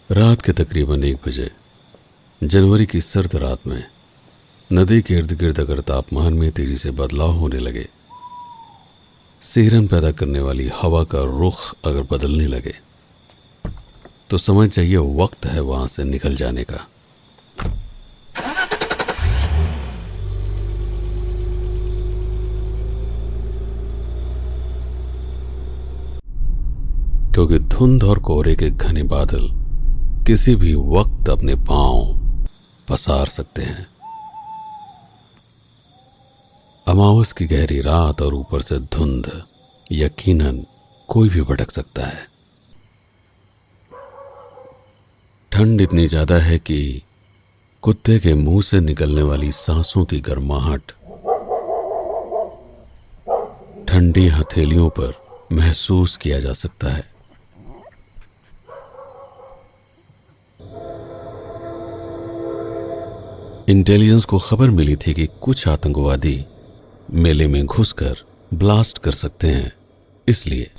रात के तकरीबन 1 बजे जनवरी की सर्द रात में नदी के इर्द गिर्द अगर तापमान में तेजी से बदलाव होने लगे, सिहरन पैदा करने वाली हवा का रुख अगर बदलने लगे, तो समझ जाइए वक्त है वहां से निकल जाने का। क्योंकि धुंध और कोहरे के घने बादल किसी भी वक्त अपने पांव पसार सकते हैं। अमावस की गहरी रात और ऊपर से धुंध, यकीनन कोई भी भटक सकता है। ठंड इतनी ज्यादा है कि कुत्ते के मुंह से निकलने वाली सांसों की गर्माहट ठंडी हथेलियों पर महसूस किया जा सकता है। इंटेलिजेंस को खबर मिली थी कि कुछ आतंकवादी मेले में घुसकर ब्लास्ट कर सकते हैं, इसलिए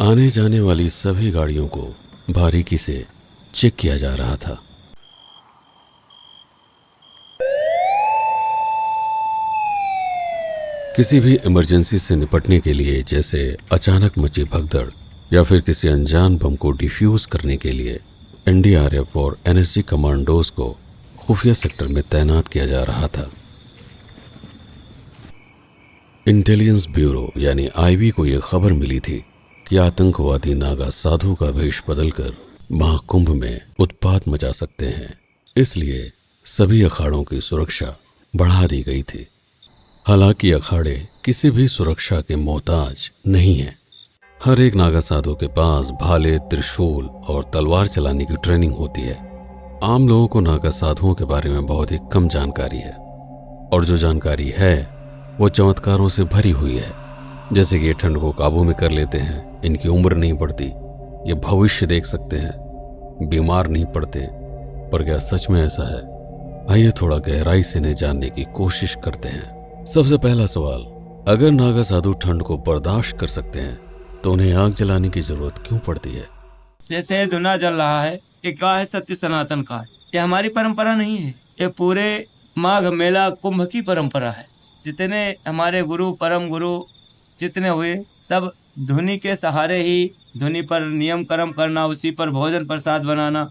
आने जाने वाली सभी गाड़ियों को बारीकी से चेक किया जा रहा था। किसी भी इमरजेंसी से निपटने के लिए, जैसे अचानक मची भगदड़ या फिर किसी अनजान बम को डिफ्यूज करने के लिए, एनडीआरएफ और एनएसजी कमांडोज को खुफिया सेक्टर में तैनात किया जा रहा था। इंटेलिजेंस ब्यूरो यानी आईबी को यह खबर मिली थी कि आतंकवादी नागा साधु का भेष बदलकर महाकुंभ में उत्पात मचा सकते हैं, इसलिए सभी अखाड़ों की सुरक्षा बढ़ा दी गई थी। हालांकि अखाड़े किसी भी सुरक्षा के मोहताज नहीं हैं। हर एक नागा साधु के पास भाले, त्रिशूल और तलवार चलाने की ट्रेनिंग होती है। आम लोगों को नागा साधुओं के बारे में बहुत ही कम जानकारी है, और जो जानकारी है वो चमत्कारों से भरी हुई है। जैसे कि ये ठंड को काबू में कर लेते हैं, इनकी उम्र नहीं बढ़ती, ये भविष्य देख सकते हैं, बीमार नहीं पड़ते। पर क्या सच में ऐसा है? आइए थोड़ा गहराई से इन्हें जानने की कोशिश करते हैं। सबसे पहला सवाल, अगर नागा साधु ठंड को बर्दाश्त कर सकते हैं तो उन्हें आग जलाने की जरूरत क्यों पड़ती है? जैसे धुना जल रहा है, ये क्या है? सत्य सनातन का है। ये हमारी परंपरा नहीं है, ये पूरे माघ मेला कुंभ की परंपरा है। जितने हमारे गुरु, परम गुरु जितने हुए, सब धुनी के सहारे ही, धुनी पर नियम कर्म करना, उसी पर भोजन प्रसाद बनाना,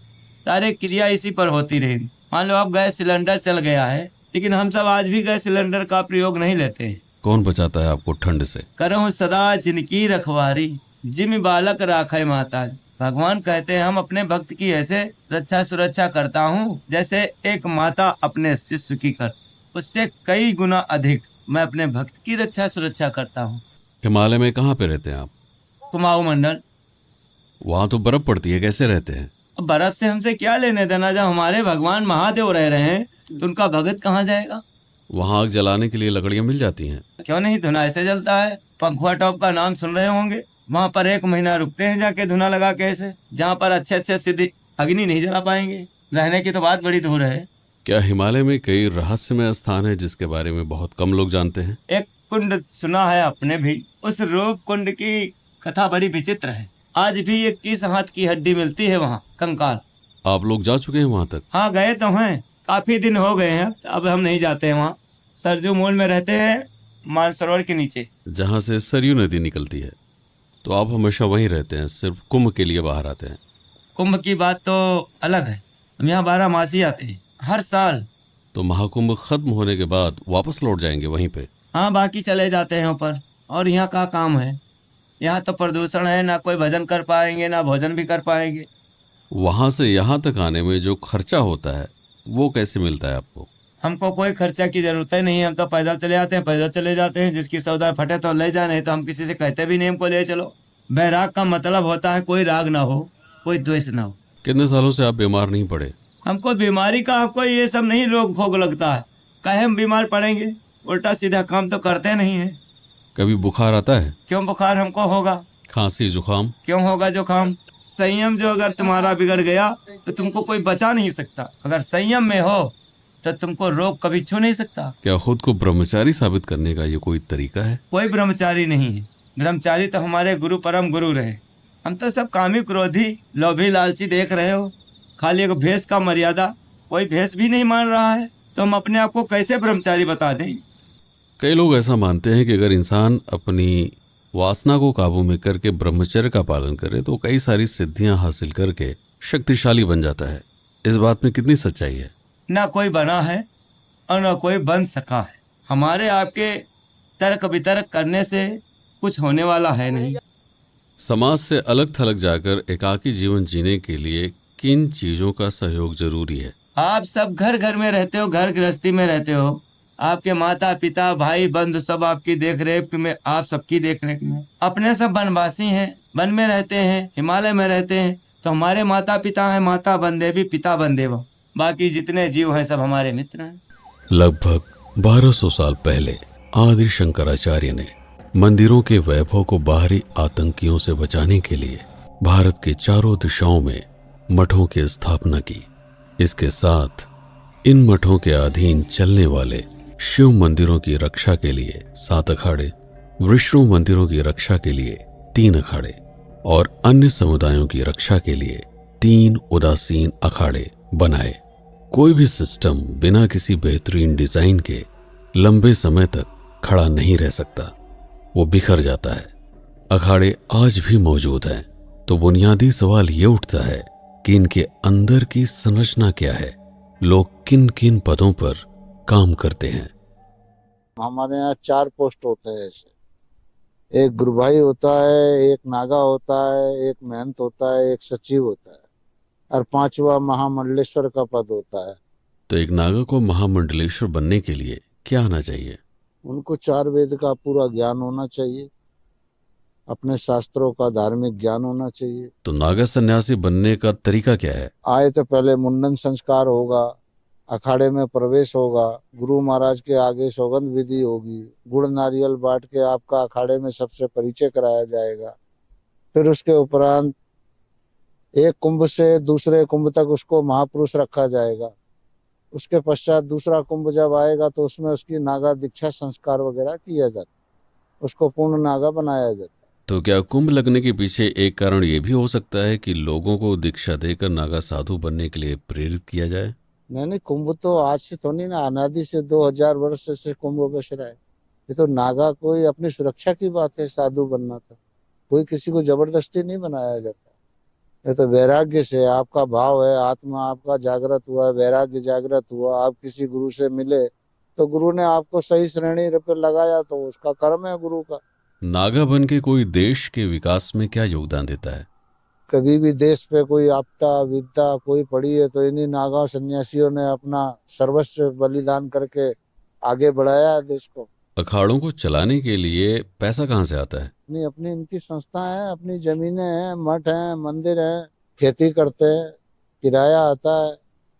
सारे क्रिया इसी पर होती रही। मान लो अब गैस सिलेंडर चल गया है, लेकिन हम सब आज भी गैस सिलेंडर का प्रयोग नहीं लेते हैं। कौन बचाता है आपको ठंड से? करहूं सदा जिनकी रखवारी, जिम बालक राखे माता। भगवान कहते हैं हम अपने भक्त की ऐसे रक्षा सुरक्षा करता हूँ जैसे एक माता अपने शिष्य की कर, उससे कई गुना अधिक मैं अपने भक्त की रक्षा सुरक्षा करता हूँ। हिमालय में कहाँ पे रहते हैं आप? कुमाऊं मंडल। वहां तो बर्फ पड़ती है, कैसे रहते हैं? अब बर्फ से हमसे क्या लेने देना? जब हमारे भगवान महादेव रह रहे हैं तो उनका भगत कहाँ जाएगा? वहां आग जलाने के लिए लकड़ियां मिल जाती हैं। क्यों नहीं, धुना ऐसे जलता है। पंखुआ टॉप का नाम सुन रहे होंगे, वहाँ पर 1 महीना रुकते हैं जाके धुना लगा के, ऐसे जहाँ पर अच्छे अच्छे सिद्धि अग्नि नहीं जला पाएंगे। रहने की तो बात बड़ी दूर है। क्या हिमालय में कई रहस्यमय स्थान है जिसके बारे में बहुत कम लोग जानते हैं? एक कुंड सुना है अपने भी, उस रूप कुंड की कथा बड़ी विचित्र है। आज भी 21 हाथ की हड्डी मिलती है वहाँ, कंकाल। आप लोग जा चुके हैं वहां तक? हाँ, गए तो हैं, काफी दिन हो गए हैं, अब हम नहीं जाते हैं वहाँ। सरजू मोल में रहते हैं, मानसरोवर के नीचे, जहाँ से सरयू नदी निकलती है। तो आप हमेशा वहीं रहते हैं, सिर्फ कुंभ के लिए बाहर आते हैं? कुंभ की बात तो अलग है, हम यहाँ 12 मासी आते हैं हर साल। तो महाकुंभ खत्म होने के बाद वापस लौट जाएंगे वहीं पे? हाँ, बाकी चले जाते हैं ऊपर। और यहाँ का काम है, यहाँ तो प्रदूषण है, ना कोई भजन कर पाएंगे ना भोजन भी कर पाएंगे। वहां से यहाँ तक आने में जो खर्चा होता है वो कैसे मिलता है आपको? हमको कोई खर्चा की जरूरत ही नहीं है, हम तो पैदल चले आते हैं, पैदल चले जाते हैं। जिसकी सौदा फटे तो ले जाए, नहीं तो हम किसी से कहते भी नहीं हमको ले चलो। बैराग का मतलब होता है कोई राग ना हो, कोई द्वेष ना हो। कितने सालों से आप बीमार नहीं पड़े? हमको बीमारी का हमको ये सब नहीं रोग भोग लगता है, कहे हम बीमार पड़ेंगे? उल्टा सीधा काम तो करते नहीं है। कभी बुखार आता है? क्यों बुखार हमको होगा? खांसी जुकाम? क्यों होगा जुकाम? संयम जो अगर तुम्हारा बिगड़ गया तो तुमको कोई बचा नहीं सकता। अगर संयम में हो तो तुमको रोग कभी छू नहीं सकता। क्या खुद को ब्रह्मचारी साबित करने का ये कोई तरीका है? कोई ब्रह्मचारी नहीं है, ब्रह्मचारी तो हमारे गुरु परम गुरु रहे। हम तो सब कामी क्रोधी लोभी लालची देख रहे हो। खाली एक भेष का मर्यादा कोई भेष भी नहीं मान रहा है, तो हम अपने आप को कैसे ब्रह्मचारी बता दें? कई लोग ऐसा मानते हैं कि अगर इंसान अपनी वासना को काबू में करके ब्रह्मचर्य का पालन करे तो कई सारी सिद्धियां हासिल करके शक्तिशाली बन जाता है। इस बात में कितनी सच्चाई है? ना कोई बना है और ना कोई बन सका है। हमारे आपके तर्क वितर्क करने से कुछ होने वाला है नहीं। समाज से अलग थलग जाकर एकाकी जीवन जीने के लिए किन चीजों का सहयोग जरूरी है? आप सब घर घर में रहते हो, घर गृहस्थी में रहते हो, आपके माता पिता भाई बंधु सब आपकी देख रेख में, आप सबकी देख रेख में। अपने सब वनवासी हैं, वन में रहते हैं, हिमालय में रहते हैं, तो हमारे माता पिता हैं, माता बंदेवी पिता बंदेव, बाकी जितने जीव हैं सब हमारे मित्र हैं। लगभग 1200 साल पहले आदि शंकराचार्य ने मंदिरों के वैभव को बाहरी आतंकियों से बचाने के लिए भारत के चारों दिशाओं में मठों की स्थापना की। इसके साथ इन मठों के अधीन चलने वाले शिव मंदिरों की रक्षा के लिए 7 अखाड़े, विष्णु मंदिरों की रक्षा के लिए 3 अखाड़े और अन्य समुदायों की रक्षा के लिए 3 उदासीन अखाड़े बनाए। कोई भी सिस्टम बिना किसी बेहतरीन डिजाइन के लंबे समय तक खड़ा नहीं रह सकता, वो बिखर जाता है। अखाड़े आज भी मौजूद हैं, तो बुनियादी सवाल ये उठता है कि इनके अंदर की संरचना क्या है, लोग किन किन पदों पर काम करते हैं। हमारे यहाँ 4 पोस्ट होते हैं ऐसे। एक गुरु भाई होता है, एक नागा होता है, एक महंत होता है, एक सचिव होता है और 5वां महामंडलेश्वर का पद होता है। तो एक नागा को महामंडलेश्वर बनने के लिए क्या आना चाहिए? उनको 4 वेद का पूरा ज्ञान होना चाहिए, अपने शास्त्रों का धार्मिक ज्ञान होना चाहिए। तो नागा सन्यासी बनने का तरीका क्या है? आए तो पहले मुंडन संस्कार होगा, अखाड़े में प्रवेश होगा, गुरु महाराज के आगे सौगंध विधि होगी, गुड़ नारियल बांट के आपका अखाड़े में सबसे परिचय कराया जाएगा। फिर उसके उपरांत एक कुंभ से दूसरे कुंभ तक उसको महापुरुष रखा जाएगा। उसके पश्चात दूसरा कुंभ जब आएगा तो उसमें उसकी नागा दीक्षा संस्कार वगैरह किया जाता है, उसको पूर्ण नागा बनाया जाता है। तो क्या कुंभ लगने के पीछे एक कारण ये भी हो सकता है कि लोगों को दीक्षा देकर नागा साधु बनने के लिए प्रेरित किया जाए? नहीं, कुंभ तो आज से तो नहीं ना, अनादि से 2000 वर्ष से कुंभ बच रहा है। ये तो नागा कोई अपनी सुरक्षा की बात है, साधु बनना था, कोई किसी को जबरदस्ती नहीं बनाया जाता। ये तो वैराग्य से आपका भाव है, आत्मा आपका जागृत हुआ है, वैराग्य जागृत हुआ, आप किसी गुरु से मिले तो गुरु ने आपको सही श्रेणी पे लगाया तो उसका कर्म है गुरु का। नागा बन के कोई देश के विकास में क्या योगदान देता है? कभी भी देश पे कोई आपदा विपदा कोई पड़ी है तो इन्हीं नागा सन्यासियों ने अपना सर्वस्व बलिदान करके आगे बढ़ाया है देश को। अखाड़ों को चलाने के लिए पैसा कहाँ से आता है? अपनी अपनी इनकी संस्था है, अपनी जमीनें हैं, मठ हैं, मंदिर हैं, खेती करते हैं, किराया आता है।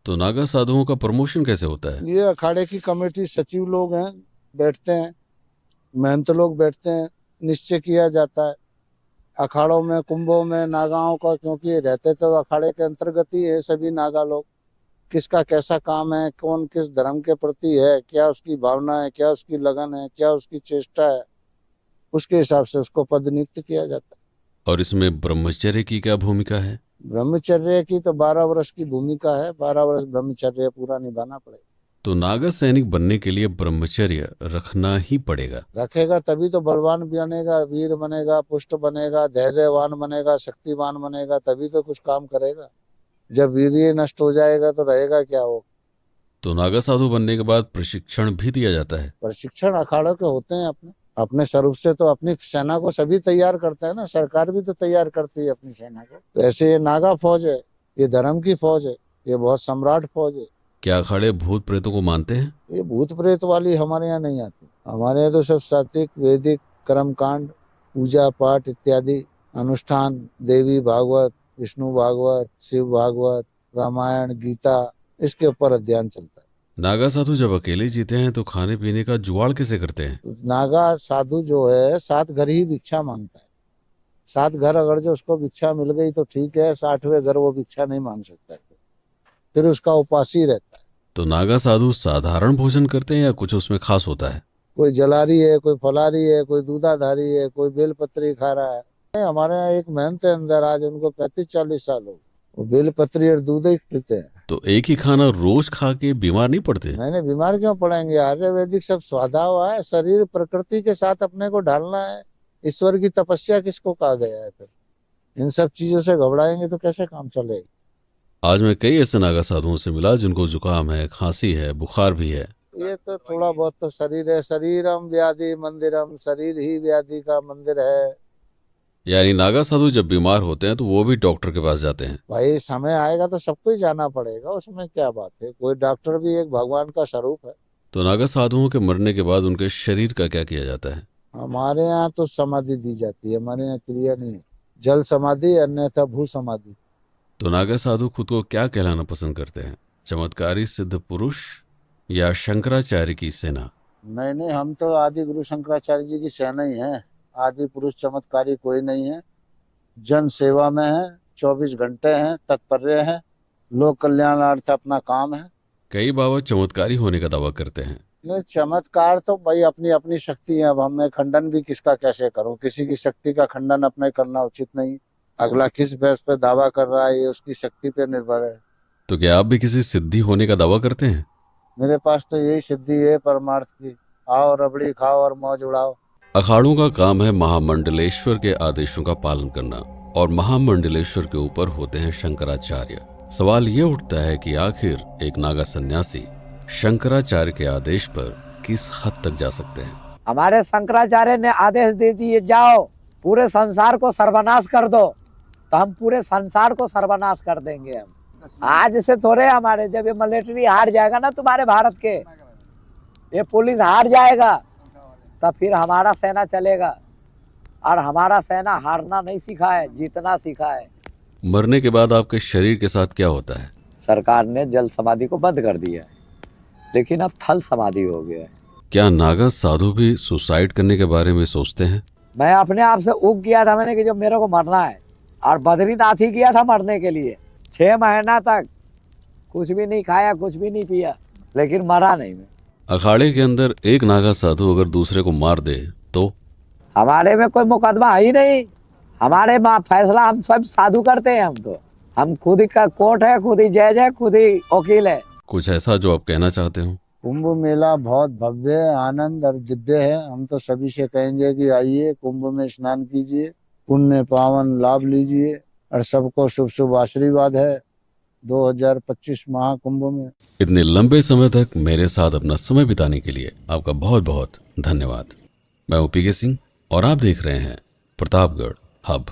तो नागा साधुओं का प्रमोशन कैसे होता है? ये अखाड़े की कमेटी सचिव लोग हैं, बैठते हैं, महंत लोग बैठते हैं, निश्चय किया जाता है। अखाड़ों में कुंभों में नागाओं का, क्योंकि रहते तो अखाड़े के अंतर्गत ही है सभी नागा लोग, किसका कैसा काम है, कौन किस धर्म के प्रति है, क्या उसकी भावना है, क्या उसकी लगन है, क्या उसकी चेष्टा है, उसके हिसाब से उसको पद नियुक्त किया जाता है। और इसमें ब्रह्मचर्य की क्या भूमिका है? ब्रह्मचर्य की तो 12 वर्ष की भूमिका है, 12 वर्ष ब्रह्मचर्य पूरा निभाना पड़ेगा। तो नागा सैनिक बनने के लिए ब्रह्मचर्य रखना ही पड़ेगा। रखेगा तभी तो बलवान बनेगा, वीर बनेगा, पुष्ट बनेगा, धैर्यवान बनेगा, शक्तिवान बनेगा, तभी तो कुछ काम करेगा। जब वीर्य नष्ट हो जाएगा तो रहेगा क्या वो। तो नागा साधु बनने के बाद प्रशिक्षण भी दिया जाता है? प्रशिक्षण अखाड़ों के होते हैं, अपने अपने स्वरूप से तो अपनी सेना को सभी तैयार करते हैं ना, सरकार भी तो तैयार करती है अपनी सेना को। तो ऐसे ये नागा फौज है, ये धर्म की फौज है, ये बहुत सम्राट फौज है। क्या अखाड़े भूत प्रेतों को मानते हैं? ये भूत प्रेत वाली हमारे यहाँ नहीं आती। हमारे यहाँ तो सब सात्विक वैदिक कर्मकांड, पूजा पाठ इत्यादि अनुष्ठान, देवी भागवत, विष्णु भागवत, शिव भागवत, रामायण, गीता, इसके ऊपर अध्ययन चलता है। नागा साधु जब अकेले जीते हैं तो खाने पीने का जुगाड़ कैसे करते हैं? तो नागा साधु जो है 7 घर ही भिक्षा मांगता है। 7 घर अगर जो उसको भिक्षा मिल गई तो ठीक है, 60वें घर वो भिक्षा नहीं मांग सकता है, फिर उसका उपासी रहता है। तो नागा साधु साधारण भोजन करते हैं या कुछ उसमें खास होता है? कोई जलारी है, कोई फलारी है, कोई दूधाधारी है, कोई बेलपत्री खा रहा है। हमारे यहाँ एक महंत है अंदर, आज उनको 35-40 साल हो, वो बेलपत्री और दूध ही पीते हैं। तो एक ही खाना रोज खा के बीमार नहीं पड़ते? नहीं, बीमार क्यों पड़ेंगे? आयुर्वेदिक सब स्वादा हुआ है, शरीर प्रकृति के साथ अपने को ढालना है। ईश्वर की तपस्या किसको कहा गया है? फिर इन सब चीजों से घबराएंगे तो कैसे काम चलेगा? आज मैं कई ऐसे नागा साधुओं से मिला जिनको जुकाम है, खांसी है, बुखार भी है। ये तो थोड़ा बहुत तो शरीर है। शरीरम व्याधि मंदिरम, शरीर ही व्याधि का मंदिर है। यानी नागा साधु जब बीमार होते हैं तो वो भी डॉक्टर के पास जाते हैं? भाई समय आएगा तो सबको ही जाना पड़ेगा, उसमें क्या बात है। कोई डॉक्टर भी एक भगवान का स्वरूप है। तो नागा साधुओं के मरने के बाद उनके शरीर का क्या किया जाता है? हमारे यहाँ तो समाधि दी जाती है, हमारे यहाँ क्रिया नहीं है। जल समाधि अन्यथा भू समाधि। तो नागा साधु खुद को क्या कहलाना पसंद करते हैं? चमत्कारी सिद्ध पुरुष या शंकराचार्य की सेना? नहीं, हम तो आदि गुरु शंकराचार्य जी की सेना ही है। आदि पुरुष चमत्कारी कोई नहीं है। जन सेवा में है, 24 घंटे हैं, तत्पर हैं, लोक कल्याणार्थ अपना काम है। कई बाबा चमत्कारी होने का दावा करते हैं। नहीं, चमत्कार तो भाई अपनी अपनी शक्ति है। अब हमें खंडन भी किसका कैसे करूं? किसी की शक्ति का खंडन अपने करना उचित नहीं। अगला किस बेस पे दावा कर रहा है ये उसकी शक्ति पे निर्भर है। तो क्या आप भी किसी सिद्धि होने का दावा करते हैं? मेरे पास तो यही सिद्धि है परमार्थ की। आओ रबड़ी खाओ और मौज उड़ाओ। अखाड़ों का काम है महामंडलेश्वर के आदेशों का पालन करना और महामंडलेश्वर के ऊपर होते हैं शंकराचार्य। सवाल ये उठता है कि आखिर एक नागा सन्यासी शंकराचार्य के आदेश पर किस हद तक जा सकते हैं? हमारे शंकराचार्य ने आदेश दे दिए जाओ पूरे संसार को सर्वनाश कर दो, तो हम पूरे संसार को सर्वनाश कर देंगे। हम आज से थोड़े हमारे, जब ये मिलिट्री हार जाएगा ना तुम्हारे भारत के, ये पुलिस हार जाएगा, तब फिर हमारा सेना चलेगा। और हमारा सेना हारना नहीं सीखा है, जीतना सीखा है। मरने के बाद आपके शरीर के साथ क्या होता है? सरकार ने जल समाधि को बंद कर दिया है, लेकिन अब थल समाधि हो गया है। क्या नागा साधु भी सुसाइड करने के बारे में सोचते हैं? मैं अपने आप से उग गया था मैंने कि जो मेरे को मरना है, और बद्रीनाथ ही गया था मरने के लिए। 6 महीना तक कुछ भी नहीं खाया, कुछ भी नहीं पिया, लेकिन मरा नहीं मैं। अखाड़े के अंदर एक नागा साधु अगर दूसरे को मार दे तो? हमारे में कोई मुकदमा है ही नहीं। हमारे फैसला हम सब साधु करते हैं। हम खुद ही का कोर्ट है, खुद ही जज है, खुद ही वकील है। कुछ ऐसा जो आप कहना चाहते हो? कुंभ मेला बहुत भव्य है, आनंद और दिव्य है। हम तो सभी से कहेंगे कि आइए कुंभ में स्नान कीजिए, पुण्य पावन लाभ लीजिए और सबको शुभ शुभ आशीर्वाद है 2025 महाकुंभ में। इतने लंबे समय तक मेरे साथ अपना समय बिताने के लिए आपका बहुत बहुत धन्यवाद। मैं हूं पीके सिंह और आप देख रहे हैं प्रतापगढ़ हब।